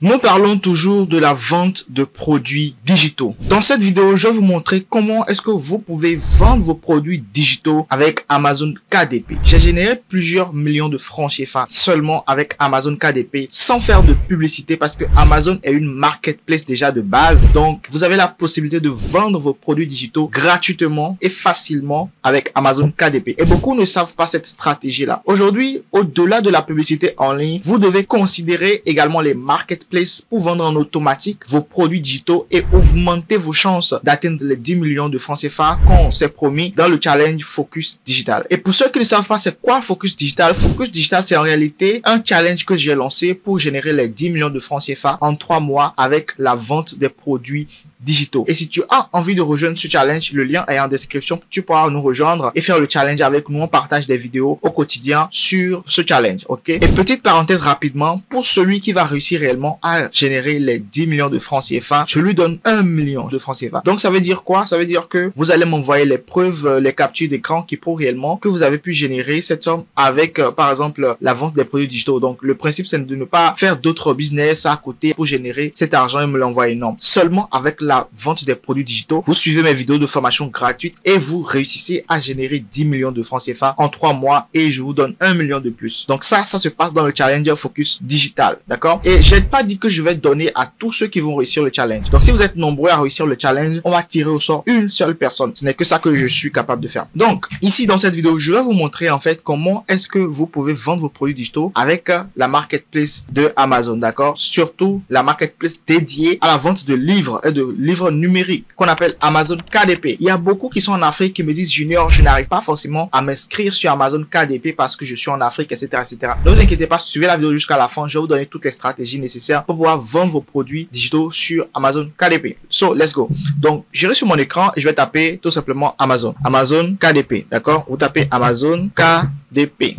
Nous parlons toujours de la vente de produits digitaux. Dans cette vidéo, je vais vous montrer comment est-ce que vous pouvez vendre vos produits digitaux avec Amazon KDP. J'ai généré plusieurs millions de francs CFA seulement avec Amazon KDP sans faire de publicité parce que Amazon est une marketplace déjà de base. Donc, vous avez la possibilité de vendre vos produits digitaux gratuitement et facilement avec Amazon KDP. Et beaucoup ne savent pas cette stratégie-là. Aujourd'hui, au-delà de la publicité en ligne, vous devez considérer également les marketplaces pour vendre en automatique vos produits digitaux et augmenter vos chances d'atteindre les 10 millions de francs CFA qu'on s'est promis dans le challenge Focus Digital. Et pour ceux qui ne savent pas c'est quoi Focus Digital, Focus Digital c'est en réalité un challenge que j'ai lancé pour générer les 10 millions de francs CFA en 3 mois avec la vente des produits digitaux. Et si tu as envie de rejoindre ce challenge, le lien est en description. Tu pourras nous rejoindre et faire le challenge avec nous. On partage des vidéos au quotidien sur ce challenge. Ok? Et petite parenthèse rapidement, pour celui qui va réussir réellement à générer les 10 millions de francs CFA, je lui donne 1 million de francs CFA. Donc ça veut dire quoi? Ça veut dire que vous allez m'envoyer les preuves, les captures d'écran qui prouvent réellement que vous avez pu générer cette somme avec par exemple la vente des produits digitaux. Donc le principe c'est de ne pas faire d'autres business à côté pour générer cet argent et me l'envoyer. Non, seulement avec la vente des produits digitaux, vous suivez mes vidéos de formation gratuite et vous réussissez à générer 10 millions de francs CFA en 3 mois et je vous donne 1 million de plus. Donc ça se passe dans le Challenger Focus Digital, d'accord? Et j'ai pas dit que je vais donner à tous ceux qui vont réussir le challenge. Donc si vous êtes nombreux à réussir le challenge, on va tirer au sort une seule personne. Ce n'est que ça que je suis capable de faire. Donc ici dans cette vidéo, je vais vous montrer en fait comment est-ce que vous pouvez vendre vos produits digitaux avec la marketplace de Amazon, d'accord? Surtout la marketplace dédiée à la vente de livres et de livres numériques qu'on appelle Amazon KDP. Il y a beaucoup qui sont en Afrique qui me disent Junior, je n'arrive pas forcément à m'inscrire sur Amazon KDP parce que je suis en Afrique, etc., etc. Ne vous inquiétez pas, suivez la vidéo jusqu'à la fin. Je vais vous donner toutes les stratégies nécessaires pour pouvoir vendre vos produits digitaux sur Amazon KDP. So, let's go. Donc, j'irai sur mon écran et je vais taper tout simplement Amazon. Amazon KDP, d'accord? Vous tapez Amazon KDP.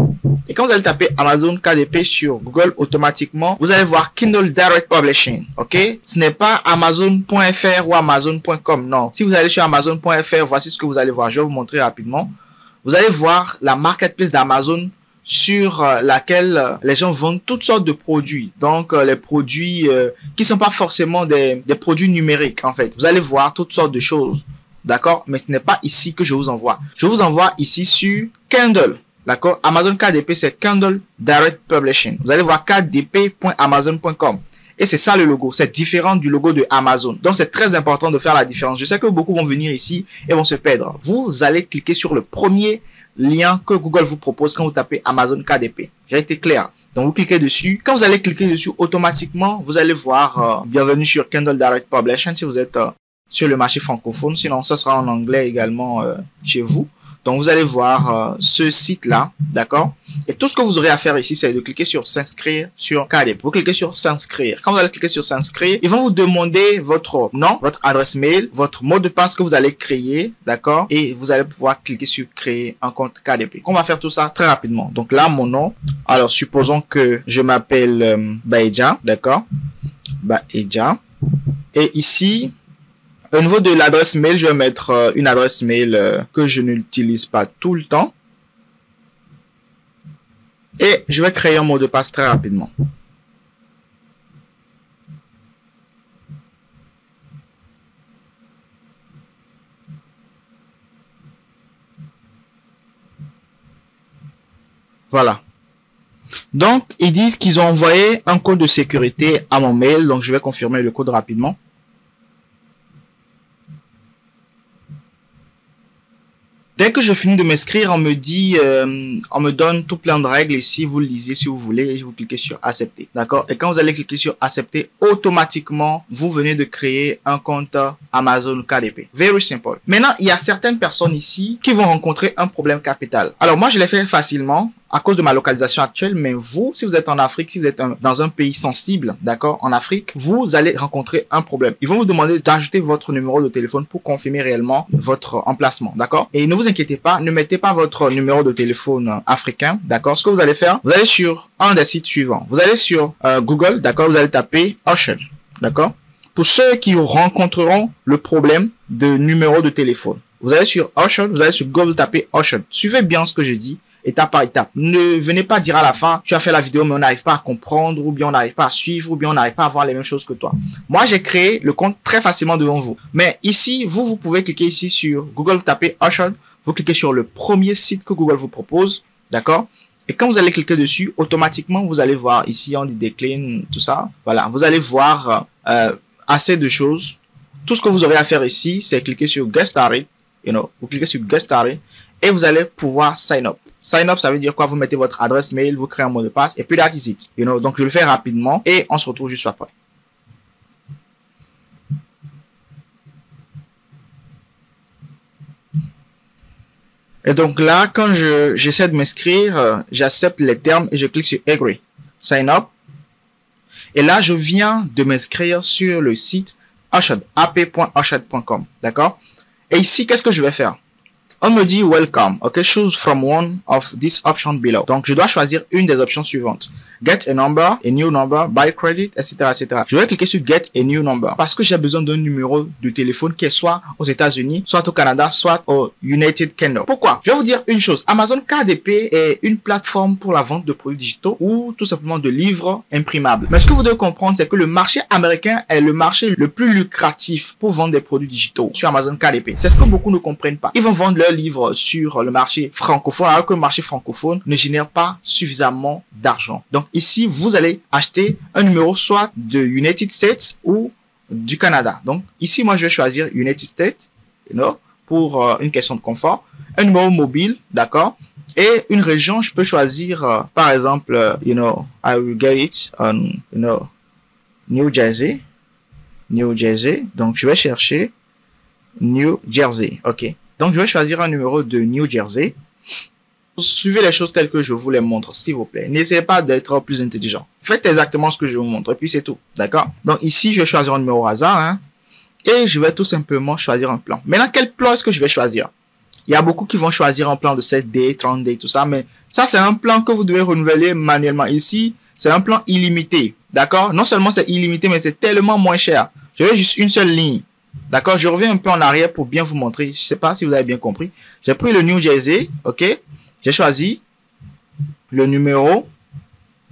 Et quand vous allez taper Amazon KDP sur Google, automatiquement, vous allez voir Kindle Direct Publishing. Ok? Ce n'est pas Amazon.fr ou Amazon.com. Non. Si vous allez sur Amazon.fr, voici ce que vous allez voir. Je vais vous montrer rapidement. Vous allez voir la marketplace d'Amazon sur laquelle les gens vendent toutes sortes de produits. Donc, les produits qui sont pas forcément des produits numériques, en fait. Vous allez voir toutes sortes de choses. D'accord? Mais ce n'est pas ici que je vous envoie. Je vous envoie ici sur Kindle. D'accord? Amazon KDP, c'est Kindle Direct Publishing. Vous allez voir kdp.amazon.com. Et c'est ça le logo. C'est différent du logo de Amazon. Donc, c'est très important de faire la différence. Je sais que beaucoup vont venir ici et vont se perdre. Vous allez cliquer sur le premier lien que Google vous propose quand vous tapez Amazon KDP. J'ai été clair. Donc, vous cliquez dessus. Quand vous allez cliquer dessus, automatiquement, vous allez voir bienvenue sur Kindle Direct Publishing si vous êtes sur le marché francophone. Sinon, ça sera en anglais également chez vous. Donc, vous allez voir ce site-là, d'accord? Et tout ce que vous aurez à faire ici, c'est de cliquer sur s'inscrire sur KDP. Vous cliquez sur s'inscrire. Quand vous allez cliquer sur s'inscrire, ils vont vous demander votre nom, votre adresse mail, votre mot de passe que vous allez créer, d'accord? Et vous allez pouvoir cliquer sur créer un compte KDP. On va faire tout ça très rapidement. Donc là, mon nom. Alors, supposons que je m'appelle Baeja, d'accord? Baeja. Et ici, au niveau de l'adresse mail, je vais mettre une adresse mail que je n'utilise pas tout le temps. Et je vais créer un mot de passe très rapidement. Voilà. Donc, ils disent qu'ils ont envoyé un code de sécurité à mon mail. Donc, je vais confirmer le code rapidement. Dès que je finis de m'inscrire, on me dit, on me donne tout plein de règles ici. Vous le lisez si vous voulez et vous cliquez sur accepter. D'accord? Et quand vous allez cliquer sur accepter, automatiquement, vous venez de créer un compte Amazon KDP. Very simple. Maintenant, il y a certaines personnes ici qui vont rencontrer un problème capital. Alors, moi, je l'ai fait facilement à cause de ma localisation actuelle, mais vous, si vous êtes en Afrique, si vous êtes dans un pays sensible, d'accord, en Afrique, vous allez rencontrer un problème. Ils vont vous demander d'ajouter votre numéro de téléphone pour confirmer réellement votre emplacement, d'accord? Et ne vous inquiétez pas, ne mettez pas votre numéro de téléphone africain, d'accord? Ce que vous allez faire, vous allez sur un des sites suivants. Vous allez sur Google, d'accord? Vous allez taper Ocean, d'accord? Pour ceux qui rencontreront le problème de numéro de téléphone, vous allez sur Ocean, vous allez sur Google, vous tapez Ocean. Suivez bien ce que je dis. étape par étape. Ne venez pas dire à la fin, tu as fait la vidéo, mais on n'arrive pas à comprendre, ou bien on n'arrive pas à suivre, ou bien on n'arrive pas à voir les mêmes choses que toi. Moi, j'ai créé le compte très facilement devant vous. Mais ici, vous pouvez cliquer ici sur Google, vous tapez Ocean, vous cliquez sur le premier site que Google vous propose, d'accord? Et quand vous allez cliquer dessus, automatiquement, vous allez voir ici, on dit décline, tout ça. Voilà, vous allez voir assez de choses. Tout ce que vous aurez à faire ici, c'est cliquer sur Get Started, vous cliquez sur Get Started et vous allez pouvoir sign up. Sign up, ça veut dire quoi? Vous mettez votre adresse mail, vous créez un mot de passe et puis that is it. Donc je le fais rapidement et on se retrouve juste après. Et donc là, quand j'essaie de m'inscrire, j'accepte les termes et je clique sur Agree. Sign up. Et là, je viens de m'inscrire sur le site Ocean, ap.ocean.com. D'accord? Et ici, qu'est-ce que je vais faire? On me dit welcome. OK, choose from one of these options below. Donc, je dois choisir une des options suivantes. Get a number, a new number, buy credit, etc., etc. Je vais cliquer sur Get a new number parce que j'ai besoin d'un numéro de téléphone qui est soit aux États-Unis, soit au Canada, soit au United Kingdom. Pourquoi? Je vais vous dire une chose. Amazon KDP est une plateforme pour la vente de produits digitaux ou tout simplement de livres imprimables. Mais ce que vous devez comprendre, c'est que le marché américain est le marché le plus lucratif pour vendre des produits digitaux sur Amazon KDP. C'est ce que beaucoup ne comprennent pas. Ils vont vendre leurs livres sur le marché francophone alors que le marché francophone ne génère pas suffisamment d'argent. Donc ici, vous allez acheter un numéro soit de United States ou du Canada. Donc ici, moi, je vais choisir United States pour une question de confort. Un numéro mobile, d'accord? Et une région, je peux choisir, par exemple, I will get it on, New Jersey. New Jersey. Donc, je vais chercher New Jersey. OK. Donc, je vais choisir un numéro de New Jersey. Suivez les choses telles que je vous les montre, s'il vous plaît. N'essayez pas d'être plus intelligent. Faites exactement ce que je vous montre et puis c'est tout. D'accord? Donc, ici, je vais choisir un numéro au hasard. Et je vais tout simplement choisir un plan. Maintenant, quel plan est-ce que je vais choisir? Il y a beaucoup qui vont choisir un plan de 7D, 30D, tout ça. Mais ça, c'est un plan que vous devez renouveler manuellement. Ici, c'est un plan illimité. D'accord? Non seulement c'est illimité, mais c'est tellement moins cher. Je vais juste une seule ligne. D'accord? Je reviens un peu en arrière pour bien vous montrer. Je ne sais pas si vous avez bien compris. J'ai pris le New Jersey. OK? J'ai choisi le numéro.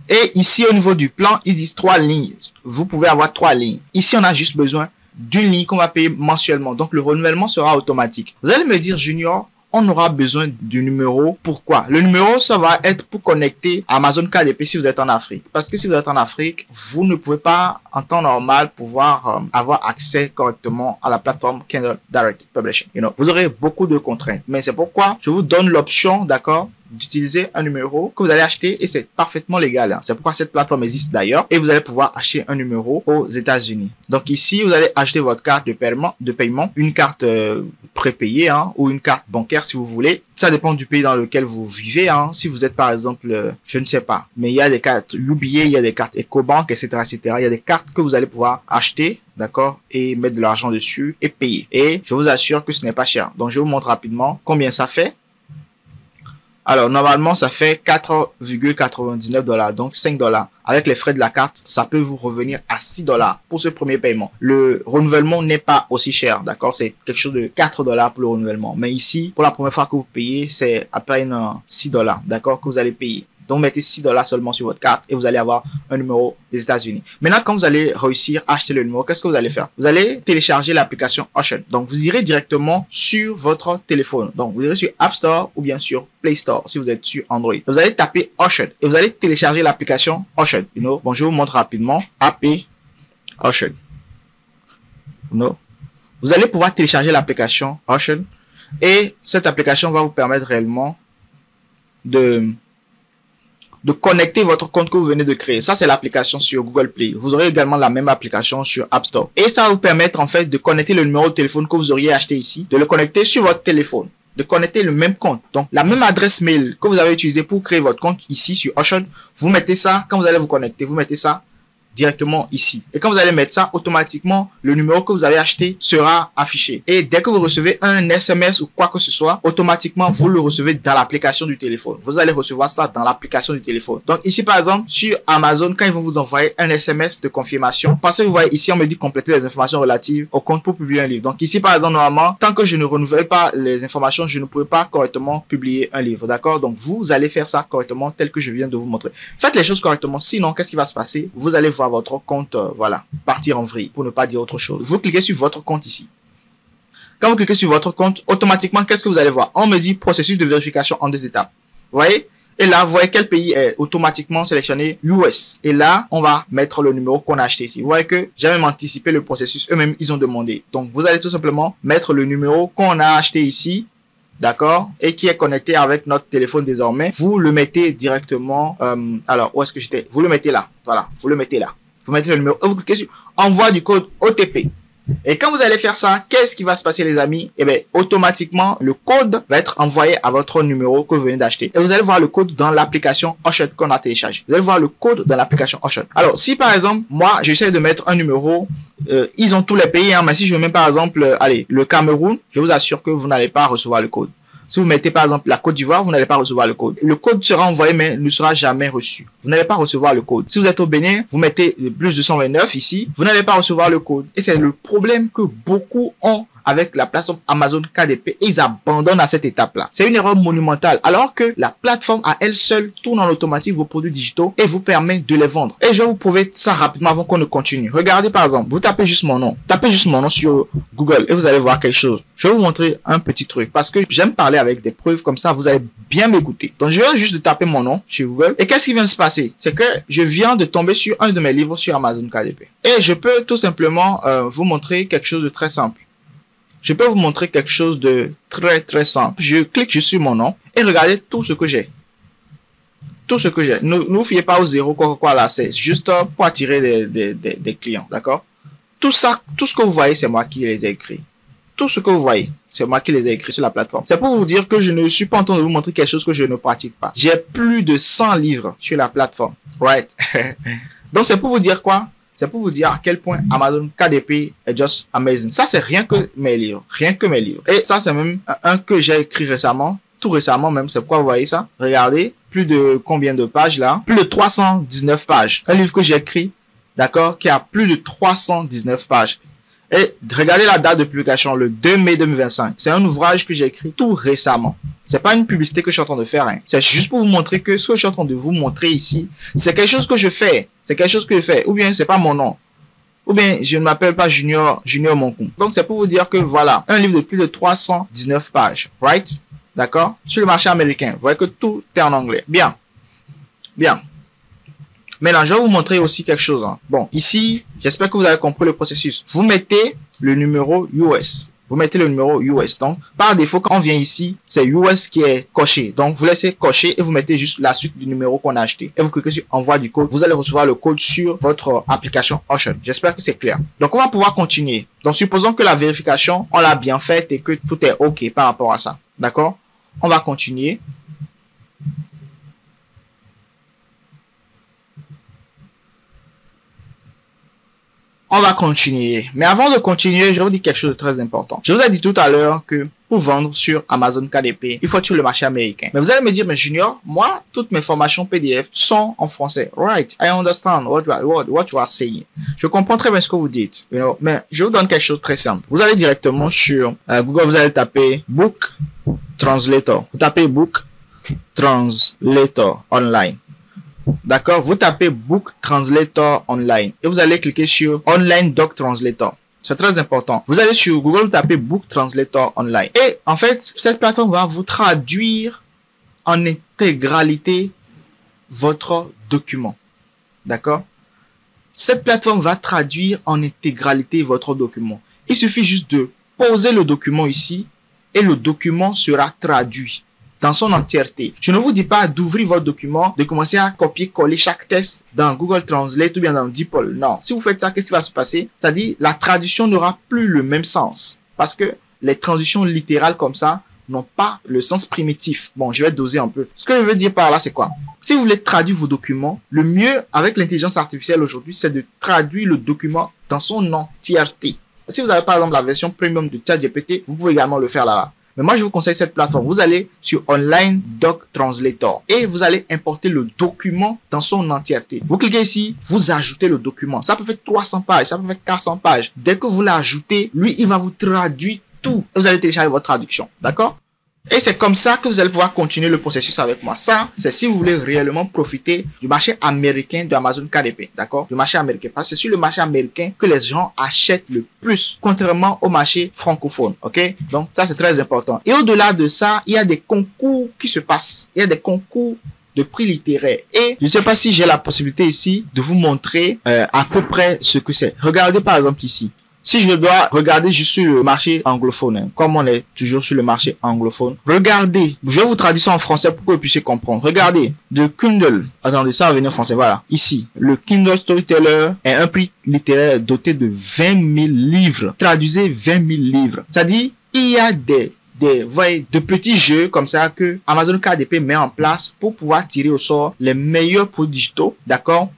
Et ici, au niveau du plan, ils disent 3 lignes. Vous pouvez avoir 3 lignes. Ici, on a juste besoin d'une ligne qu'on va payer mensuellement. Donc, le renouvellement sera automatique. Vous allez me dire, Junior, on aura besoin du numéro. Pourquoi? Le numéro, ça va être pour connecter Amazon KDP si vous êtes en Afrique. Parce que si vous êtes en Afrique, vous ne pouvez pas, en temps normal, pouvoir avoir accès correctement à la plateforme Kindle Direct Publishing. Vous aurez beaucoup de contraintes. Mais c'est pourquoi je vous donne l'option, d'accord, d'utiliser un numéro que vous allez acheter et c'est parfaitement légal. C'est pourquoi cette plateforme existe d'ailleurs et vous allez pouvoir acheter un numéro aux États-Unis. Donc ici, vous allez acheter votre carte de paiement, une carte prépayée ou une carte bancaire si vous voulez. Ça dépend du pays dans lequel vous vivez. Si vous êtes par exemple, je ne sais pas, mais il y a des cartes UBA, il y a des cartes EcoBank, etc., etc. Il y a des cartes que vous allez pouvoir acheter, d'accord, et mettre de l'argent dessus et payer. Et je vous assure que ce n'est pas cher. Donc je vous montre rapidement combien ça fait. Alors, normalement, ça fait 4,99 $, donc 5 $. Avec les frais de la carte, ça peut vous revenir à 6 $ pour ce premier paiement. Le renouvellement n'est pas aussi cher, d'accord? C'est quelque chose de 4 $ pour le renouvellement. Mais ici, pour la première fois que vous payez, c'est à peine 6 $, d'accord, que vous allez payer. Donc, mettez 6 $ seulement sur votre carte et vous allez avoir un numéro des États-Unis. Maintenant, quand vous allez réussir à acheter le numéro, qu'est-ce que vous allez faire? Vous allez télécharger l'application Ocean. Donc, vous irez directement sur votre téléphone. Donc, vous irez sur App Store ou bien sur Play Store si vous êtes sur Android. Vous allez taper Ocean et vous allez télécharger l'application Ocean. Bon, je vous montre rapidement. App Ocean. Vous allez pouvoir télécharger l'application Ocean et cette application va vous permettre réellement de connecter votre compte que vous venez de créer. Ça, c'est l'application sur Google Play. Vous aurez également la même application sur App Store. Et ça va vous permettre, en fait, de connecter le numéro de téléphone que vous auriez acheté ici, de le connecter sur votre téléphone, de connecter le même compte. Donc, la même adresse mail que vous avez utilisée pour créer votre compte ici sur Ocean, vous mettez ça, quand vous allez vous connecter, vous mettez ça directement ici. Et quand vous allez mettre ça, automatiquement, le numéro que vous avez acheté sera affiché. Et dès que vous recevez un SMS ou quoi que ce soit, automatiquement, vous le recevez dans l'application du téléphone. Vous allez recevoir ça dans l'application du téléphone. Donc ici, par exemple, sur Amazon, quand ils vont vous envoyer un SMS de confirmation, parce que vous voyez ici, on me dit compléter les informations relatives au compte pour publier un livre. Donc ici, par exemple, normalement, tant que je ne renouvelle pas les informations, je ne pourrai pas correctement publier un livre. D'accord? Donc vous allez faire ça correctement tel que je viens de vous montrer. Faites les choses correctement. Sinon, qu'est-ce qui va se passer? Vous allez voir votre compte, voilà, partir en vrille, pour ne pas dire autre chose. Vous cliquez sur votre compte ici. Quand vous cliquez sur votre compte, automatiquement, qu'est-ce que vous allez voir? On me dit processus de vérification en 2 étapes. Vous voyez? Et là, vous voyez quel pays est automatiquement sélectionné? US. Et là, on va mettre le numéro qu'on a acheté ici. Vous voyez que j'ai même anticipé le processus. Eux-mêmes, ils ont demandé. Donc, vous allez tout simplement mettre le numéro qu'on a acheté ici. D'accord? Et qui est connecté avec notre téléphone désormais. Vous le mettez directement. Alors, où est-ce que j'étais? Vous le mettez là. Voilà. Vous le mettez là. Vous mettez le numéro. Et vous cliquez sur envoi du code OTP. Et quand vous allez faire ça, qu'est-ce qui va se passer les amis? Eh bien, automatiquement, le code va être envoyé à votre numéro que vous venez d'acheter. Et vous allez voir le code dans l'application Oshot qu'on a téléchargé. Vous allez voir le code dans l'application Oshot. Alors, si par exemple, moi, j'essaie de mettre un numéro, ils ont tous les pays, hein, mais si je mets par exemple, allez, le Cameroun, je vous assure que vous n'allez pas recevoir le code. Si vous mettez par exemple la Côte d'Ivoire, vous n'allez pas recevoir le code. Le code sera envoyé mais ne sera jamais reçu. Vous n'allez pas recevoir le code. Si vous êtes au Bénin, vous mettez plus 229 ici, vous n'allez pas recevoir le code. Et c'est le problème que beaucoup ont avec la plateforme Amazon KDP. Et ils abandonnent à cette étape-là. C'est une erreur monumentale. Alors que la plateforme à elle seule tourne en automatique vos produits digitaux et vous permet de les vendre. Et je vais vous prouver ça rapidement avant qu'on ne continue. Regardez par exemple, vous tapez juste mon nom. Tapez juste mon nom sur Google et vous allez voir quelque chose. Je vais vous montrer un petit truc parce que j'aime parler avec des preuves comme ça. Vous allez bien m'écouter. Donc, je viens juste de taper mon nom sur Google. Et qu'est-ce qui vient de se passer? C'est que je viens de tomber sur un de mes livres sur Amazon KDP. Et je peux tout simplement vous montrer quelque chose de très simple. Je peux vous montrer quelque chose de très simple. Je clique juste sur mon nom et regardez tout ce que j'ai. Tout ce que j'ai. Ne vous fiez pas au zéro quoi là. C'est juste pour attirer des clients. D'accord? Tout ça, tout ce que vous voyez, c'est moi qui les ai écrits. Tout ce que vous voyez, c'est moi qui les ai écrits sur la plateforme. C'est pour vous dire que je ne suis pas en train de vous montrer quelque chose que je ne pratique pas. J'ai plus de 100 livres sur la plateforme. Right? Donc, c'est pour vous dire quoi? C'est pour vous dire à quel point Amazon KDP est just amazing. Ça, c'est rien que mes livres. Rien que mes livres. Et ça, c'est même un que j'ai écrit récemment. Tout récemment même. C'est pourquoi vous voyez ça. Regardez. Plus de combien de pages là? Plus de 319 pages. Un livre que j'ai écrit, d'accord, qui a plus de 319 pages. Et regardez la date de publication, le 2 mai 2025. C'est un ouvrage que j'ai écrit tout récemment. C'est pas une publicité que je suis en train de faire. Hein. C'est juste pour vous montrer que ce que je suis en train de vous montrer ici, c'est quelque chose que je fais. C'est quelque chose que je fais. Ou bien c'est pas mon nom. Ou bien je ne m'appelle pas Junior Monkoum. Donc c'est pour vous dire que voilà, un livre de plus de 319 pages. Right? D'accord? Sur le marché américain. Vous voyez que tout est en anglais. Bien. Bien. Maintenant, je vais vous montrer aussi quelque chose. Hein. Bon, ici, j'espère que vous avez compris le processus. Vous mettez le numéro US. Vous mettez le numéro US. Donc, par défaut, quand on vient ici, c'est US qui est coché. Donc, vous laissez cocher et vous mettez juste la suite du numéro qu'on a acheté. Et vous cliquez sur envoi du code. Vous allez recevoir le code sur votre application Oshot. J'espère que c'est clair. Donc, on va pouvoir continuer. Donc, supposons que la vérification, on l'a bien faite et que tout est OK par rapport à ça. D'accord? On va continuer. On va continuer. Mais avant de continuer, je vous dis quelque chose de très important. Je vous ai dit tout à l'heure que pour vendre sur Amazon KDP, il faut être sur le marché américain. Mais vous allez me dire, mais Junior, moi, toutes mes formations PDF sont en français. Right, I understand what you are saying. Je comprends très bien ce que vous dites. You know, mais je vous donne quelque chose de très simple. Vous allez directement sur Google, vous allez taper Book Translator. Vous tapez Book Translator Online. D'accord, vous tapez Book Translator Online et vous allez cliquer sur Online Doc Translator. C'est très important. Vous allez sur Google, vous tapez Book Translator Online. Et en fait, cette plateforme va vous traduire en intégralité votre document. D'accord? Cette plateforme va traduire en intégralité votre document. Il suffit juste de poser le document ici et le document sera traduit dans son entièreté. Je ne vous dis pas d'ouvrir votre document, de commencer à copier-coller chaque texte dans Google Translate ou bien dans DeepL. Non. Si vous faites ça, qu'est-ce qui va se passer? C'est-à-dire, la traduction n'aura plus le même sens. Parce que les traductions littérales comme ça n'ont pas le sens primitif. Bon, je vais doser un peu. Ce que je veux dire par là, c'est quoi? Si vous voulez traduire vos documents, le mieux avec l'intelligence artificielle aujourd'hui, c'est de traduire le document dans son entièreté. Si vous avez par exemple la version premium de ChatGPT, vous pouvez également le faire là-bas. Mais moi, je vous conseille cette plateforme. Vous allez sur Online Doc Translator et vous allez importer le document dans son entièreté. Vous cliquez ici, vous ajoutez le document. Ça peut faire 300 pages, ça peut faire 400 pages. Dès que vous l'ajoutez, lui, il va vous traduire tout. Vous allez télécharger votre traduction. D'accord? Et c'est comme ça que vous allez pouvoir continuer le processus avec moi. Ça, c'est si vous voulez réellement profiter du marché américain de Amazon KDP. D'accord? Du marché américain. Parce que c'est sur le marché américain que les gens achètent le plus, contrairement au marché francophone. OK? Donc, ça, c'est très important. Et au-delà de ça, il y a des concours qui se passent. Il y a des concours de prix littéraires. Et je ne sais pas si j'ai la possibilité ici de vous montrer à peu près ce que c'est. Regardez par exemple ici. Si je dois regarder juste sur le marché anglophone, hein, comme on est toujours sur le marché anglophone, regardez, je vais vous traduire ça en français pour que vous puissiez comprendre. Regardez, de Kindle, attendez, ça va venir en français, voilà, ici, le Kindle Storyteller est un prix littéraire doté de 20 000 livres. Traduisez 20 000 livres. Ça dit, il y a voyez, de petits jeux comme ça que Amazon KDP met en place pour pouvoir tirer au sort les meilleurs produits digitaux, d'accord?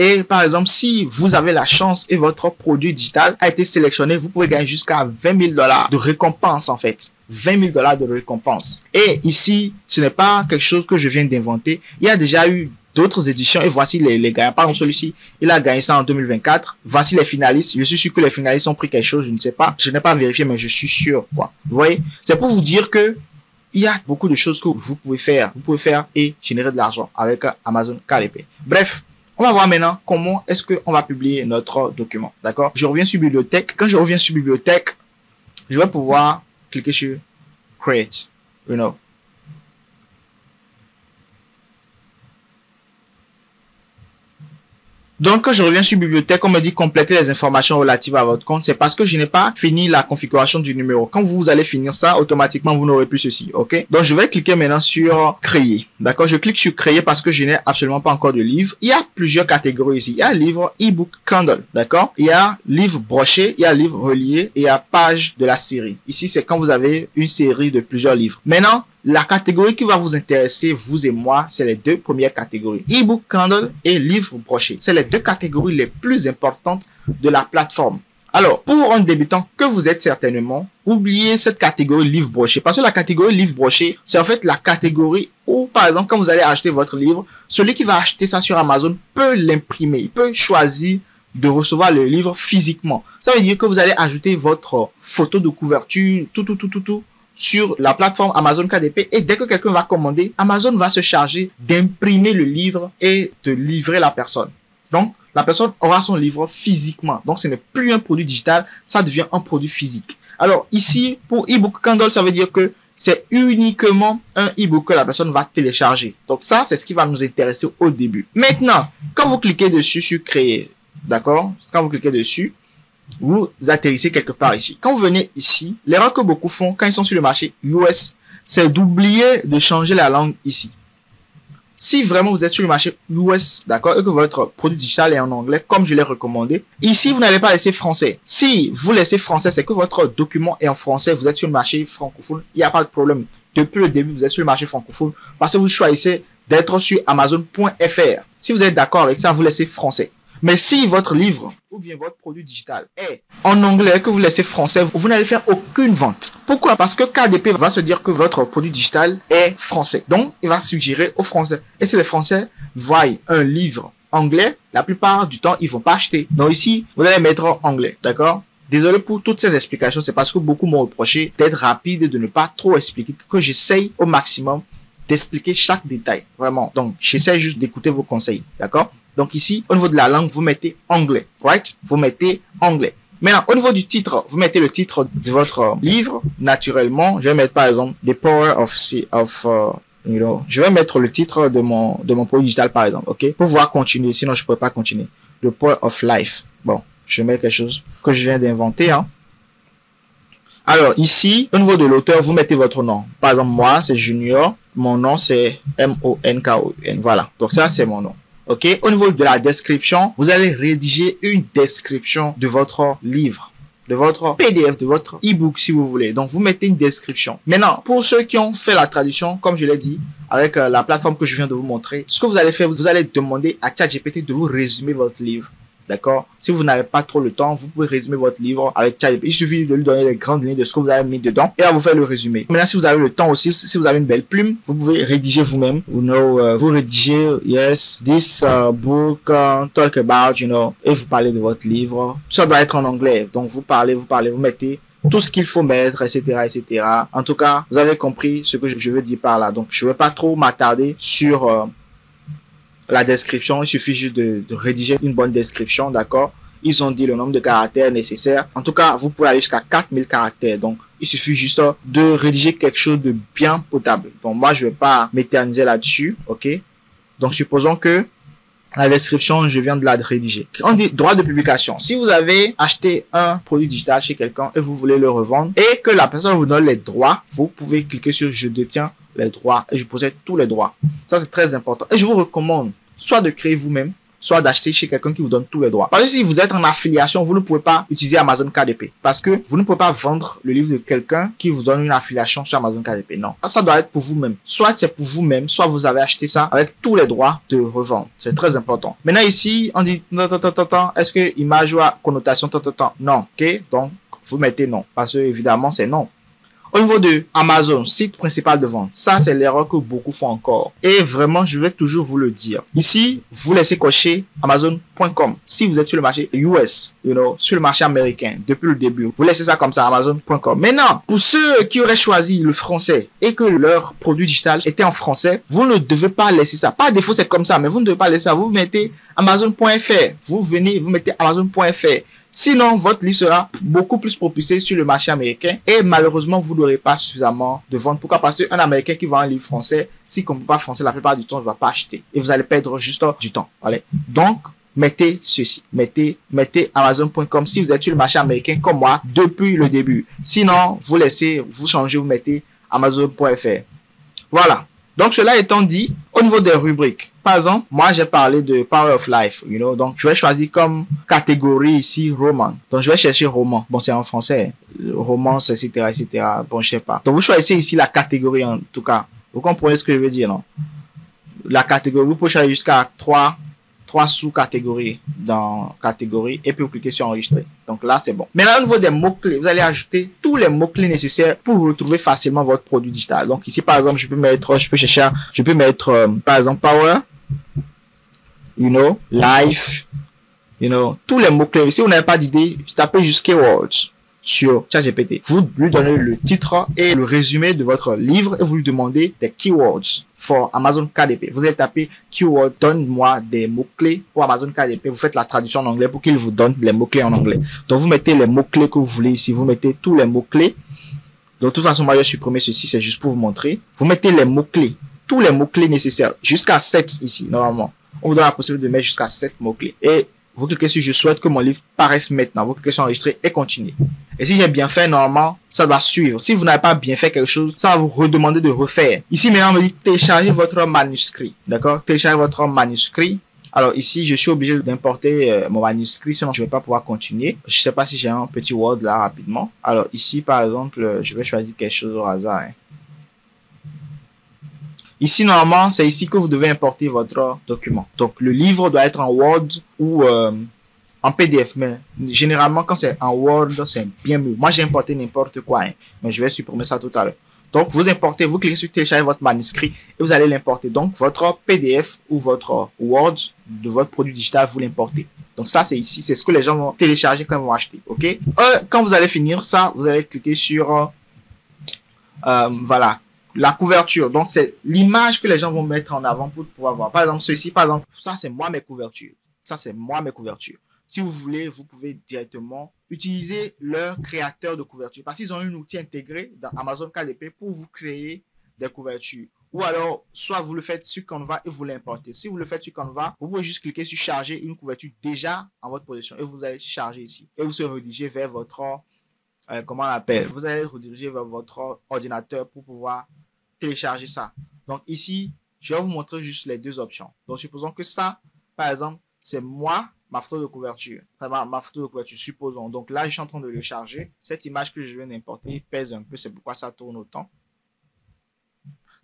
Et par exemple, si vous avez la chance et votre produit digital a été sélectionné, vous pouvez gagner jusqu'à 20 000 $ de récompense en fait. 20 000 $ de récompense. Et ici, ce n'est pas quelque chose que je viens d'inventer. Il y a déjà eu d'autres éditions et voici les gagnants. Par exemple, celui-ci, il a gagné ça en 2024. Voici les finalistes. Je suis sûr que les finalistes ont pris quelque chose, je ne sais pas. Je n'ai pas vérifié, mais je suis sûr, quoi. Vous voyez? C'est pour vous dire que il y a beaucoup de choses que vous pouvez faire. Vous pouvez faire et générer de l'argent avec Amazon KDP. Bref. On va voir maintenant comment est-ce qu'on va publier notre document. D'accord? Je reviens sur bibliothèque. Quand je reviens sur bibliothèque, je vais pouvoir cliquer sur Create. You know. Donc, quand je reviens sur bibliothèque, on me dit compléter les informations relatives à votre compte. C'est parce que je n'ai pas fini la configuration du numéro. Quand vous allez finir ça, automatiquement, vous n'aurez plus ceci. OK? Donc, je vais cliquer maintenant sur créer. D'accord? Je clique sur créer parce que je n'ai absolument pas encore de livre. Il y a plusieurs catégories ici. Il y a livre, e-book, Kindle. D'accord? Il y a livre broché, il y a livre relié et il y a page de la série. Ici, c'est quand vous avez une série de plusieurs livres. Maintenant, la catégorie qui va vous intéresser, vous et moi, c'est les deux premières catégories. E-book, Kindle et livre broché. C'est les deux catégories les plus importantes de la plateforme. Alors, pour un débutant que vous êtes certainement, oubliez cette catégorie livre broché. Parce que la catégorie livre broché, c'est en fait la catégorie où, par exemple, quand vous allez acheter votre livre, celui qui va acheter ça sur Amazon peut l'imprimer. Il peut choisir de recevoir le livre physiquement. Ça veut dire que vous allez ajouter votre photo de couverture, tout sur la plateforme Amazon KDP et dès que quelqu'un va commander, Amazon va se charger d'imprimer le livre et de livrer la personne. Donc, la personne aura son livre physiquement. Donc, ce n'est plus un produit digital, ça devient un produit physique. Alors, ici, pour e-book Kindle, ça veut dire que c'est uniquement un e-book que la personne va télécharger. Donc, ça, c'est ce qui va nous intéresser au début. Maintenant, quand vous cliquez dessus sur créer, d'accord? Quand vous cliquez dessus, vous atterrissez quelque part ici. Quand vous venez ici, l'erreur que beaucoup font quand ils sont sur le marché US, c'est d'oublier de changer la langue ici. Si vraiment vous êtes sur le marché US, d'accord, et que votre produit digital est en anglais, comme je l'ai recommandé, ici, vous n'allez pas laisser français. Si vous laissez français, c'est que votre document est en français, vous êtes sur le marché francophone, il n'y a pas de problème. Depuis le début, vous êtes sur le marché francophone parce que vous choisissez d'être sur Amazon.fr. Si vous êtes d'accord avec ça, vous laissez français. Mais si votre livre ou bien votre produit digital est en anglais que vous laissez français, vous n'allez faire aucune vente. Pourquoi? Parce que KDP va se dire que votre produit digital est français. Donc, il va suggérer aux Français. Et si les Français voient un livre anglais, la plupart du temps, ils vont pas acheter. Donc ici, vous allez mettre anglais. D'accord? Désolé pour toutes ces explications. C'est parce que beaucoup m'ont reproché d'être rapide et de ne pas trop expliquer, que j'essaye au maximum d'expliquer chaque détail. Vraiment. Donc, j'essaie juste d'écouter vos conseils. D'accord? Donc ici, au niveau de la langue, vous mettez anglais, right? Vous mettez anglais. Maintenant, au niveau du titre, vous mettez le titre de votre livre. Naturellement, je vais mettre par exemple The Power je vais mettre le titre de mon produit digital par exemple, ok? Pour pouvoir continuer, sinon je ne pourrais pas continuer. The Power of Life. Bon, je mets quelque chose que je viens d'inventer, hein. Alors ici, au niveau de l'auteur, vous mettez votre nom. Par exemple, moi, c'est Junior. Mon nom, c'est M-O-N-K-O-N. Voilà. Donc ça, c'est mon nom. OK? Au niveau de la description, vous allez rédiger une description de votre livre. de votre PDF, de votre e-book si vous voulez. Donc, vous mettez une description. Maintenant, pour ceux qui ont fait la traduction, comme je l'ai dit, avec la plateforme que je viens de vous montrer, ce que vous allez faire, vous allez demander à ChatGPT de vous résumer votre livre. D'accord? Si vous n'avez pas trop le temps, vous pouvez résumer votre livre avec ChatGPT. Il suffit de lui donner les grandes lignes de ce que vous avez mis dedans et à vous faire le résumé. Maintenant, si vous avez le temps aussi, si vous avez une belle plume, vous pouvez rédiger vous-même. Vous rédigez, yes, this book talk about, et vous parlez de votre livre. Ça doit être en anglais. Donc, vous parlez, vous mettez tout ce qu'il faut mettre, etc., etc. En tout cas, vous avez compris ce que je veux dire par là. Donc, je ne vais pas trop m'attarder sur la description. Il suffit juste de rédiger une bonne description, d'accord? Ils ont dit le nombre de caractères nécessaires. En tout cas, vous pouvez aller jusqu'à 4000 caractères. Donc, il suffit juste de rédiger quelque chose de bien potable. Donc, moi, je ne vais pas m'éterniser là-dessus, ok? Donc, supposons que la description, je viens de la rédiger. On dit droit de publication. Si vous avez acheté un produit digital chez quelqu'un et vous voulez le revendre et que la personne vous donne les droits, vous pouvez cliquer sur je détiens les droits et je possède tous les droits. Ça, c'est très important. Et je vous recommande soit de créer vous-même, soit d'acheter chez quelqu'un qui vous donne tous les droits. Parce que si vous êtes en affiliation, vous ne pouvez pas utiliser Amazon KDP. Parce que vous ne pouvez pas vendre le livre de quelqu'un qui vous donne une affiliation sur Amazon KDP. Non. Ça doit être pour vous-même. Soit c'est pour vous-même, soit vous avez acheté ça avec tous les droits de revendre. C'est très important. Maintenant ici, on dit, est-ce que image ou connotation, non. Ok. Donc, vous mettez non. Parce que évidemment, c'est non. Au niveau de Amazon, site principal de vente, ça c'est l'erreur que beaucoup font encore. Et vraiment, je vais toujours vous le dire. Ici, vous laissez cocher Amazon.com. Si vous êtes sur le marché US, sur le marché américain, depuis le début, vous laissez ça comme ça, Amazon.com. Maintenant, pour ceux qui auraient choisi le français et que leur produit digital était en français, vous ne devez pas laisser ça. Par défaut, c'est comme ça, mais vous ne devez pas laisser ça. Vous mettez Amazon.fr. Vous venez, vous mettez Amazon.fr. Sinon, votre livre sera beaucoup plus propulsé sur le marché américain et malheureusement, vous n'aurez pas suffisamment de ventes. Pourquoi? Parce qu'un Américain qui vend un livre français, s'il ne comprend pas français, la plupart du temps, ne va pas acheter. Et vous allez perdre juste du temps. Allez. Donc, mettez ceci. Mettez Amazon.com si vous êtes sur le marché américain comme moi depuis le début. Sinon, vous changez, vous mettez Amazon.fr. Voilà. Donc, cela étant dit, au niveau des rubriques, par exemple, moi, j'ai parlé de Power of Life, donc je vais choisir comme catégorie ici, roman. Donc, je vais chercher roman. Bon, c'est en français, romance, etc., etc. Bon, je sais pas. Donc, vous choisissez ici la catégorie, en tout cas. Vous comprenez ce que je veux dire, non? La catégorie, vous pouvez choisir jusqu'à trois sous-catégories dans catégorie et puis vous cliquez sur enregistrer. Donc là, c'est bon. Maintenant, au niveau des mots-clés, vous allez ajouter tous les mots-clés nécessaires pour retrouver facilement votre produit digital. Donc ici, par exemple, je peux mettre, par exemple, power, life, tous les mots-clés. Si vous n'avez pas d'idée, tapez juste keywords sur ChatGPT. Vous lui donnez le titre et le résumé de votre livre et vous lui demandez des keywords for Amazon KDP. Vous allez taper keyword, donne-moi des mots-clés pour Amazon KDP. Vous faites la traduction en anglais pour qu'il vous donne les mots-clés en anglais. Donc, vous mettez les mots-clés que vous voulez ici. Vous mettez tous les mots-clés. Donc, de toute façon, moi, je vais supprimer ceci. C'est juste pour vous montrer. Vous mettez les mots-clés. Tous les mots-clés nécessaires. Jusqu'à 7 ici, normalement. On vous donne la possibilité de mettre jusqu'à 7 mots-clés. Et vous cliquez sur je souhaite que mon livre paraisse maintenant. Vous cliquez sur enregistrer et continuer. Et si j'ai bien fait, normalement, ça doit suivre. Si vous n'avez pas bien fait quelque chose, ça va vous redemander de refaire. Ici, maintenant, on me dit télécharger votre manuscrit. D'accord? Télécharger votre manuscrit. Alors ici, je suis obligé d'importer mon manuscrit, sinon je ne vais pas pouvoir continuer. Je ne sais pas si j'ai un petit Word là rapidement. Alors ici, par exemple, je vais choisir quelque chose au hasard. Ici, normalement, c'est ici que vous devez importer votre document. Donc, le livre doit être en Word ou en PDF. Mais généralement, quand c'est en Word, c'est bien mieux. Moi, j'ai importé n'importe quoi, mais je vais supprimer ça tout à l'heure. Donc, vous importez, vous cliquez sur télécharger votre manuscrit et vous allez l'importer. Donc, votre PDF ou votre Word de votre produit digital, vous l'importez. Donc, ça, c'est ici. C'est ce que les gens vont télécharger quand ils vont acheter. OK? Quand vous allez finir ça, vous allez cliquer sur voilà. La couverture, donc c'est l'image que les gens vont mettre en avant pour pouvoir voir. Par exemple, ceci, par exemple, ça c'est moi mes couvertures. Ça c'est moi mes couvertures. Si vous voulez, vous pouvez directement utiliser leur créateur de couverture parce qu'ils ont un outil intégré dans Amazon KDP pour vous créer des couvertures. Ou alors, soit vous le faites sur Canva et vous l'importez. Si vous le faites sur Canva, vous pouvez juste cliquer sur charger une couverture déjà en votre possession et vous allez charger ici. Et vous se redirigez vers votre comment on l'appelle? Vous allez rediriger vers votre ordinateur pour pouvoir télécharger ça. Donc ici, je vais vous montrer juste les deux options. Donc supposons que ça, par exemple, c'est moi ma photo de couverture. Enfin, ma photo de couverture, supposons. Donc là, je suis en train de le charger. Cette image que je viens d'importer pèse un peu, c'est pourquoi ça tourne autant.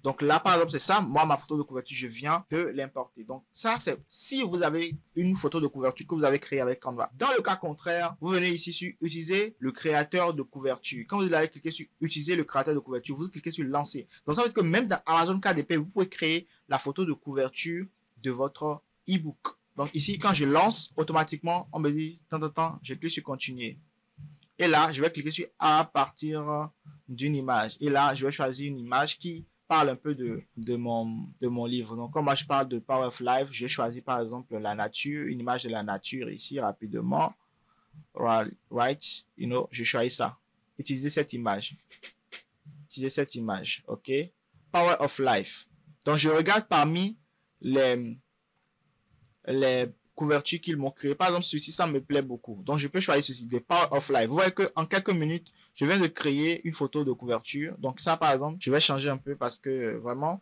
Donc là, par exemple, c'est ça. Moi, ma photo de couverture, je viens de l'importer. Donc ça, c'est si vous avez une photo de couverture que vous avez créée avec Canva. Dans le cas contraire, vous venez ici sur utiliser le créateur de couverture. Quand vous allez cliquer sur utiliser le créateur de couverture, vous cliquez sur lancer. Donc ça veut dire que même dans Amazon KDP, vous pouvez créer la photo de couverture de votre e-book. Donc ici, quand je lance, automatiquement, on me dit, tant, je clique sur continuer. Et là, je vais cliquer sur à partir d'une image. Et là, je vais choisir une image qui parle un peu de mon livre. Donc, comme moi, je parle de Power of Life, j'ai choisi par exemple la nature, une image de la nature ici rapidement. Right, je choisis ça. Utilisez cette image. Utilisez cette image, ok? Power of Life. Donc, je regarde parmi les couvertures qu'ils m'ont créées. Par exemple, celui-ci, ça me plaît beaucoup. Donc, je peux choisir ceci, de Power of Life. Vous voyez qu'en quelques minutes, je viens de créer une photo de couverture. Donc, ça, par exemple, je vais changer un peu parce que vraiment,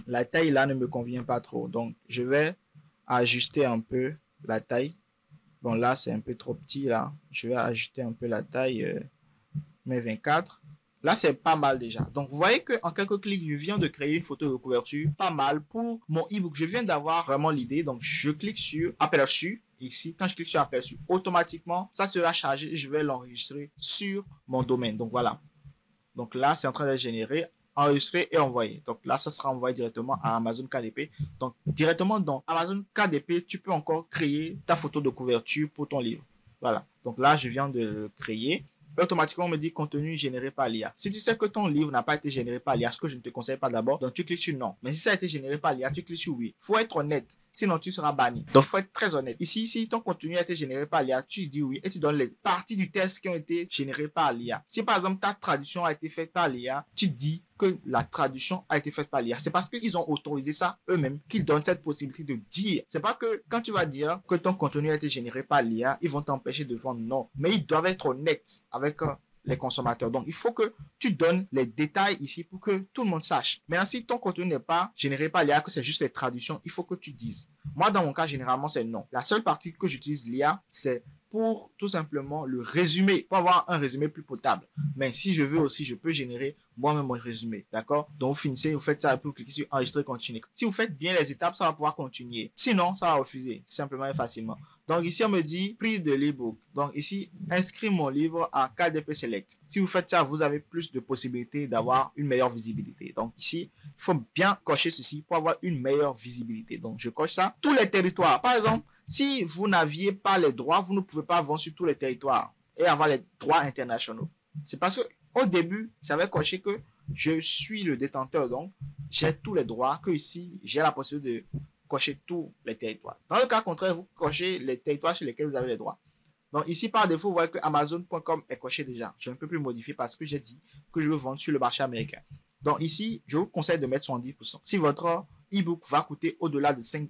la taille là ne me convient pas trop. Donc, je vais ajuster un peu la taille. Bon, là, c'est un peu trop petit, là. Je vais ajuster un peu la taille, mais 24. Là, c'est pas mal déjà. Donc, vous voyez qu'en quelques clics, je viens de créer une photo de couverture. Pas mal pour mon e-book. Je viens d'avoir vraiment l'idée. Donc, je clique sur aperçu. Ici, quand je clique sur aperçu, automatiquement, ça sera chargé et je vais l'enregistrer sur mon domaine. Donc, voilà. Donc, là, c'est en train d'être généré, enregistré et envoyé. Donc, là, ça sera envoyé directement à Amazon KDP. Donc, directement dans Amazon KDP, tu peux encore créer ta photo de couverture pour ton livre. Voilà. Donc, là, je viens de le créer. Automatiquement, on me dit contenu généré par l'IA. Si tu sais que ton livre n'a pas été généré par l'IA, ce que je ne te conseille pas d'abord, donc tu cliques sur non. Mais si ça a été généré par l'IA, tu cliques sur oui. Il faut être honnête, sinon tu seras banni. Donc, il faut être très honnête. Ici, si ton contenu a été généré par l'IA, tu dis oui et tu donnes les parties du test qui ont été générées par l'IA. Si par exemple ta traduction a été faite par l'IA, tu dis que la traduction a été faite par l'IA. C'est parce qu'ils ont autorisé ça eux-mêmes qu'ils donnent cette possibilité de dire. C'est pas que quand tu vas dire que ton contenu a été généré par l'IA, ils vont t'empêcher de vendre. Non. Mais ils doivent être honnêtes avec les consommateurs. Donc, il faut que tu donnes les détails ici pour que tout le monde sache. Maintenant, si ton contenu n'est pas généré par l'IA, que c'est juste les traductions, il faut que tu dises. Moi, dans mon cas, généralement, c'est non. La seule partie que j'utilise l'IA, c'est pour tout simplement le résumé, pour avoir un résumé plus potable. Mais si je veux aussi, je peux générer moi-même mon résumé. D'accord? Donc, vous finissez, vous faites ça et puis vous cliquez sur enregistrer, continuer. Si vous faites bien les étapes, ça va pouvoir continuer. Sinon, ça va refuser, simplement et facilement. Donc, ici, on me dit prix de l'e-book. Donc, ici, inscris mon livre à KDP Select. Si vous faites ça, vous avez plus de possibilités d'avoir une meilleure visibilité. Donc, ici, il faut bien cocher ceci pour avoir une meilleure visibilité. Donc, je coche ça. Tous les territoires. Par exemple, si vous n'aviez pas les droits, vous ne pouvez pas vendre sur tous les territoires et avoir les droits internationaux. C'est parce que au début, j'avais coché que je suis le détenteur, donc j'ai tous les droits, que ici, j'ai la possibilité de cocher tous les territoires. Dans le cas contraire, vous cochez les territoires sur lesquels vous avez les droits. Donc ici, par défaut, vous voyez que Amazon.com est coché déjà. Je ne peux plus modifier parce que j'ai dit que je veux vendre sur le marché américain. Donc ici, je vous conseille de mettre 70%. Si votre e-book va coûter au-delà de $5,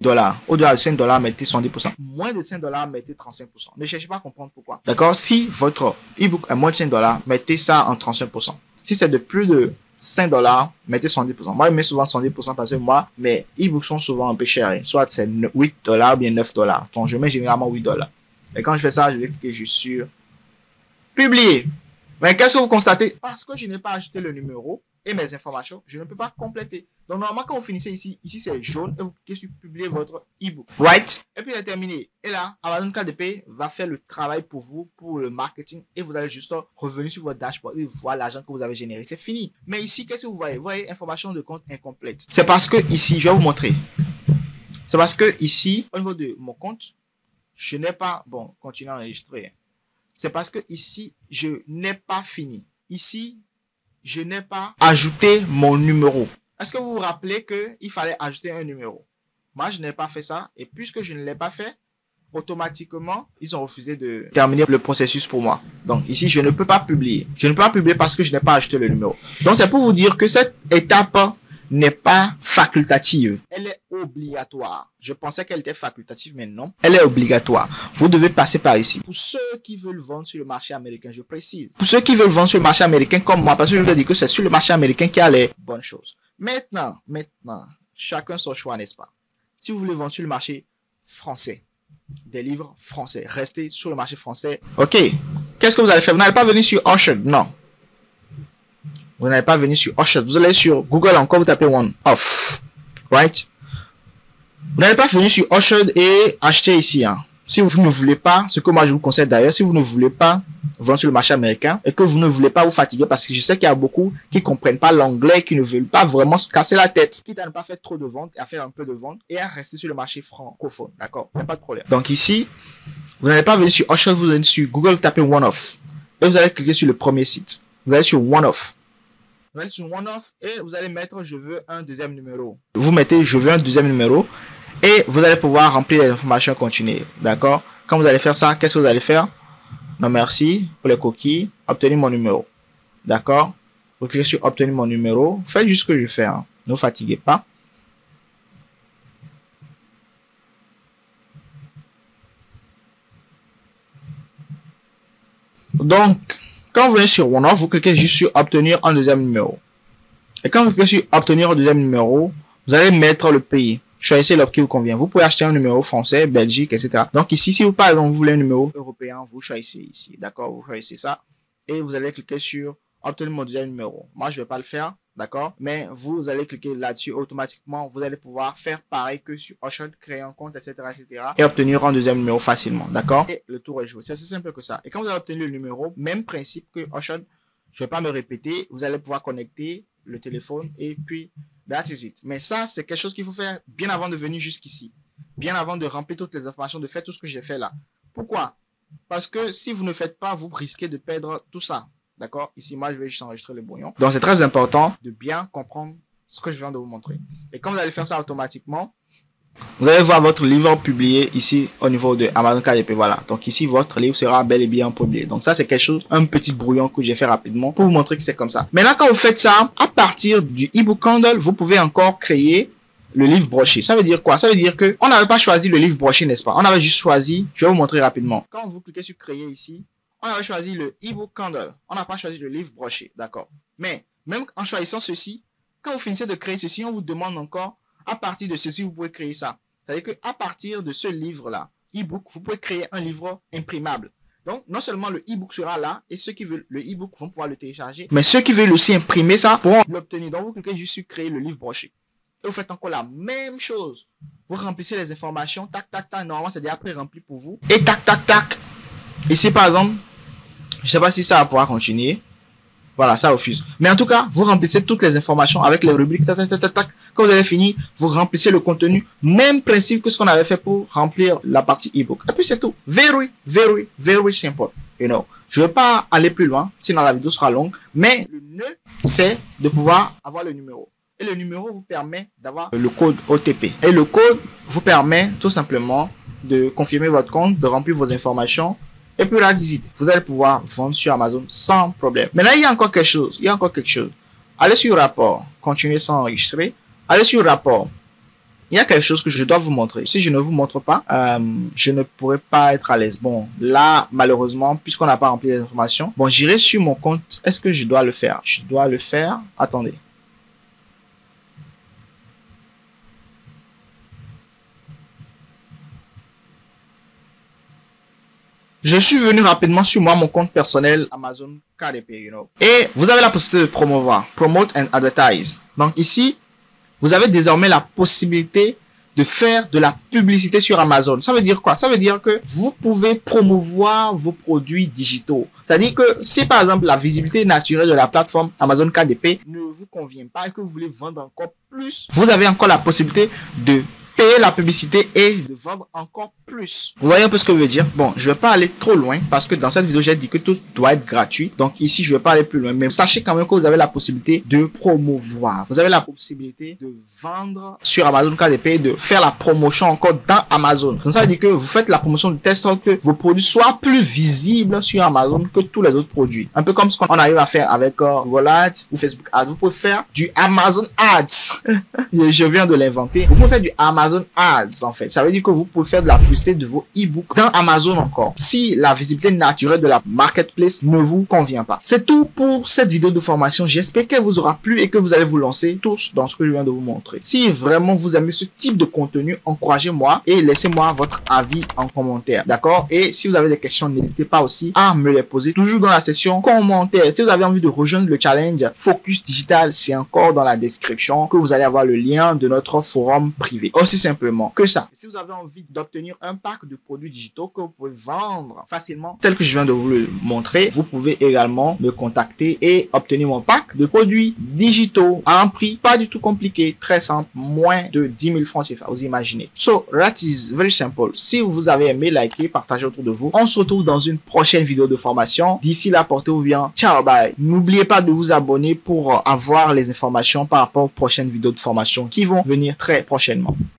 au-delà de $5, mettez 70%. Moins de $5, mettez 35%. Ne cherchez pas à comprendre pourquoi. D'accord? Si votre e-book est moins de $5, mettez ça en 35%. Si c'est de plus de $5, mettez 70%. Moi, je mets souvent 70% parce que moi, mes e-books sont souvent un peu chers. Soit c'est $8 ou bien $9. Donc, je mets généralement $8. Et quand je fais ça, je vais cliquer juste sur publier. Mais qu'est-ce que vous constatez? Parce que je n'ai pas ajouté le numéro et mes informations, je ne peux pas compléter. Donc, normalement, quand vous finissez ici c'est jaune et vous cliquez sur publier votre e-book. Right? Et puis, c'est terminé. Et là, Amazon KDP va faire le travail pour vous, pour le marketing, et vous allez juste revenir sur votre dashboard et voir l'argent que vous avez généré. C'est fini. Mais ici, qu'est-ce que vous voyez? Vous voyez information de compte incomplète. C'est parce que ici, je vais vous montrer. C'est parce que ici, au niveau de mon compte, je n'ai pas, bon, continuez à enregistrer. C'est parce que ici, je n'ai pas fini. Ici, je n'ai pas ajouté mon numéro. Est-ce que vous vous rappelez qu'il fallait ajouter un numéro? Moi, je n'ai pas fait ça. Et puisque je ne l'ai pas fait, automatiquement, ils ont refusé de terminer le processus pour moi. Donc ici, je ne peux pas publier. Je ne peux pas publier parce que je n'ai pas ajouté le numéro. Donc, c'est pour vous dire que cette étape n'est pas facultative. Elle est obligatoire. Je pensais qu'elle était facultative, mais non. Elle est obligatoire. Vous devez passer par ici. Pour ceux qui veulent vendre sur le marché américain, je précise. Pour ceux qui veulent vendre sur le marché américain comme moi, parce que je vous ai dit que c'est sur le marché américain qu'il y a les bonnes choses. Maintenant, chacun son choix, n'est-ce pas? Si vous voulez vendre sur le marché français, des livres français. Restez sur le marché français. Ok. Qu'est-ce que vous allez faire? Vous n'allez pas venir sur Auction. Non. Vous n'allez pas venir sur Auction. Vous allez sur Google encore, vous tapez one off. Right? Vous n'allez pas venir sur Auction et acheter ici. Hein. Si vous ne voulez pas, ce que moi je vous conseille d'ailleurs, si vous ne voulez pas vendre sur le marché américain et que vous ne voulez pas vous fatiguer, parce que je sais qu'il y a beaucoup qui ne comprennent pas l'anglais, qui ne veulent pas vraiment se casser la tête, quitte à ne pas faire trop de ventes, à faire un peu de ventes et à rester sur le marché francophone. D'accord? Il n'y a pas de problème. Donc ici, vous n'allez pas venir sur Auction, vous allez sur Google, vous tapez OneOff et vous allez cliquer sur le premier site. Vous allez sur OneOff. Vous allez sur OneOff et vous allez mettre je veux un deuxième numéro. Vous mettez je veux un deuxième numéro. Et vous allez pouvoir remplir les informations continues. D'accord? Quand vous allez faire ça, qu'est-ce que vous allez faire? Non, merci pour les coquilles. Obtenir mon numéro. D'accord? Vous cliquez sur obtenir mon numéro. Faites juste ce que je fais. Hein. Ne vous fatiguez pas. Donc, quand vous venez sur OneOff, vous cliquez juste sur obtenir un deuxième numéro. Et quand vous cliquez sur obtenir un deuxième numéro, vous allez mettre le pays. Choisissez l'offre qui vous convient. Vous pouvez acheter un numéro français, Belgique, etc. Donc ici, si vous, par exemple, vous voulez un numéro européen, vous choisissez ici. D'accord? Vous choisissez ça. Et vous allez cliquer sur obtenir mon deuxième numéro. Moi, je ne vais pas le faire. D'accord? Mais vous allez cliquer là-dessus automatiquement. Vous allez pouvoir faire pareil que sur Auction, créer un compte, etc., etc. Et obtenir un deuxième numéro facilement. D'accord? Et le tour est joué. C'est aussi simple que ça. Et quand vous avez obtenu le numéro, même principe que Auction, je ne vais pas me répéter. Vous allez pouvoir connecter le téléphone et puis that's it. Mais ça, c'est quelque chose qu'il faut faire bien avant de venir jusqu'ici. Bien avant de remplir toutes les informations, de faire tout ce que j'ai fait là. Pourquoi? Parce que si vous ne faites pas, vous risquez de perdre tout ça. D'accord? Ici, moi, je vais juste enregistrer le brouillon. Donc, c'est très important de bien comprendre ce que je viens de vous montrer. Et quand vous allez faire ça automatiquement, vous allez voir votre livre publié ici au niveau de Amazon KDP. Voilà. Donc ici, votre livre sera bel et bien publié. Donc ça, c'est quelque chose, un petit brouillon que j'ai fait rapidement pour vous montrer que c'est comme ça. Maintenant, quand vous faites ça, à partir du ebook Kindle, vous pouvez encore créer le livre broché. Ça veut dire quoi? Ça veut dire que on n'avait pas choisi le livre broché, n'est-ce pas? On avait juste choisi, je vais vous montrer rapidement. Quand vous cliquez sur créer ici, on avait choisi le ebook Kindle. On n'a pas choisi le livre broché. D'accord. Mais même en choisissant ceci, quand vous finissez de créer ceci, on vous demande encore à partir de ceci, vous pouvez créer ça. C'est-à-dire qu'à partir de ce livre-là, e-book, vous pouvez créer un livre imprimable. Donc, non seulement le e-book sera là, et ceux qui veulent le e-book vont pouvoir le télécharger, mais ceux qui veulent aussi imprimer ça pourront l'obtenir. Donc, vous cliquez juste sur créer le livre broché. Et vous faites encore la même chose. Vous remplissez les informations, tac, tac, tac. Normalement, c'est déjà pré-rempli pour vous. Et tac, tac, tac. Ici, par exemple, je ne sais pas si ça va pouvoir continuer. Voilà, ça refuse. Mais en tout cas, vous remplissez toutes les informations avec les rubriques. Tac, tac, tac, tac, tac. Quand vous avez fini, vous remplissez le contenu. Même principe que ce qu'on avait fait pour remplir la partie e-book. Et puis c'est tout. Very, very, very simple. You know. Je ne vais pas aller plus loin, sinon la vidéo sera longue. Mais le nœud, c'est de pouvoir avoir le numéro. Et le numéro vous permet d'avoir le code OTP. Et le code vous permet tout simplement de confirmer votre compte, de remplir vos informations. Et puis là, vous allez pouvoir vendre sur Amazon sans problème. Mais là, il y a encore quelque chose. Il y a encore quelque chose. Allez sur rapport. Continuez sans enregistrer. Allez sur rapport. Il y a quelque chose que je dois vous montrer. Si je ne vous montre pas, je ne pourrai pas être à l'aise. Bon, là, malheureusement, puisqu'on n'a pas rempli les informations, bon, j'irai sur mon compte. Est-ce que je dois le faire? Je dois le faire. Attendez. Je suis venu rapidement sur moi, mon compte personnel Amazon KDP, you know. Et vous avez la possibilité de promouvoir, promote and advertise. Donc ici, vous avez désormais la possibilité de faire de la publicité sur Amazon. Ça veut dire quoi? Ça veut dire que vous pouvez promouvoir vos produits digitaux. C'est-à-dire que si par exemple la visibilité naturelle de la plateforme Amazon KDP ne vous convient pas et que vous voulez vendre encore plus, vous avez encore la possibilité de payer la publicité et de vendre encore plus. Vous voyez un peu ce que je veux dire? Bon, je vais pas aller trop loin parce que dans cette vidéo, j'ai dit que tout doit être gratuit. Donc ici, je vais pas aller plus loin. Mais sachez quand même que vous avez la possibilité de promouvoir. Vous avez la possibilité de vendre sur Amazon KDP, de faire la promotion encore dans Amazon. Donc ça veut dire que vous faites la promotion de telle sorte que vos produits soient plus visibles sur Amazon que tous les autres produits. Un peu comme ce qu'on arrive à faire avec Google Ads ou Facebook Ads. Vous pouvez faire du Amazon Ads. Je viens de l'inventer. Vous pouvez faire du Amazon Amazon Ads en fait. Ça veut dire que vous pouvez faire de la publicité de vos e-books dans Amazon encore. Si la visibilité naturelle de la marketplace ne vous convient pas. C'est tout pour cette vidéo de formation. J'espère qu'elle vous aura plu et que vous allez vous lancer tous dans ce que je viens de vous montrer. Si vraiment vous aimez ce type de contenu, encouragez-moi et laissez-moi votre avis en commentaire. D'accord? Et si vous avez des questions, n'hésitez pas aussi à me les poser toujours dans la section commentaires. Si vous avez envie de rejoindre le challenge Focus Digital, c'est encore dans la description que vous allez avoir le lien de notre forum privé. Aussi simplement que ça. Si vous avez envie d'obtenir un pack de produits digitaux que vous pouvez vendre facilement, tel que je viens de vous le montrer, vous pouvez également me contacter et obtenir mon pack de produits digitaux à un prix pas du tout compliqué, très simple, moins de 10 000 francs CFA, vous imaginez. So, that is very simple. Si vous avez aimé, likez, partagez autour de vous. On se retrouve dans une prochaine vidéo de formation. D'ici là, portez-vous bien. Ciao, bye. N'oubliez pas de vous abonner pour avoir les informations par rapport aux prochaines vidéos de formation qui vont venir très prochainement.